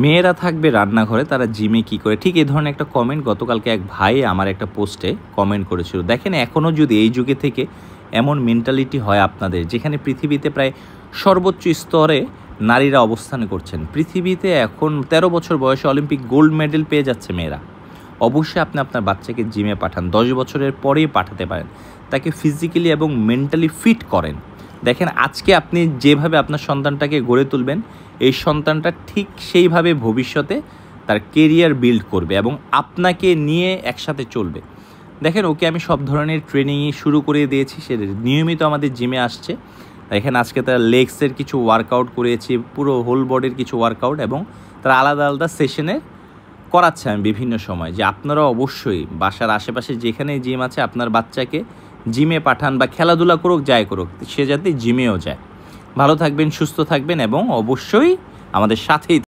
মেয়েরা থাকবে রান্নাঘরে, তারা জিমে কি করে, ঠিক এই ধরনের একটা কমেন্ট গতকালকে এক ভাই আমার একটা পোস্টে কমেন্ট করেছিল। দেখেন, এখনও যদি এই যুগে থেকে এমন মেন্টালিটি হয় আপনাদের, যেখানে পৃথিবীতে প্রায় সর্বোচ্চ স্তরে নারীরা অবস্থান করছেন, পৃথিবীতে এখন 13 বছর বয়সে অলিম্পিক গোল্ড মেডেল পেয়ে যাচ্ছে মেয়েরা, অবশ্যই আপনি আপনার বাচ্চাকে জিমে পাঠান। 10 বছরের পরেই পাঠাতে পারেন, তাকে ফিজিক্যালি এবং মেন্টালি ফিট করেন। দেখেন, আজকে আপনি যেভাবে আপনার সন্তানটাকে গড়ে তুলবেন, এই সন্তানটা ঠিক সেইভাবে ভবিষ্যতে তার কেরিয়ার বিল্ড করবে এবং আপনাকে নিয়ে একসাথে চলবে। দেখেন, ওকে আমি সব ধরনের ট্রেনিংই শুরু করে দিয়েছি, সে নিয়মিত আমাদের জিমে আসছে। দেখেন, আজকে তার লেগসের কিছু ওয়ার্কআউট করিয়েছি, পুরো হোল বডির কিছু ওয়ার্কআউট, এবং তার আলাদা আলাদা সেশনে করাচ্ছে আমি বিভিন্ন সময়। যে আপনারা অবশ্যই বাসার আশেপাশে যেখানে জিম আছে আপনার বাচ্চাকে জিমে পাঠান, বা খেলাধুলা করুক, যাই করুক, সে যাতে জিমেও যায়। ভালো থাকবেন, সুস্থ থাকবেন এবং অবশ্যই আমাদের সাথেই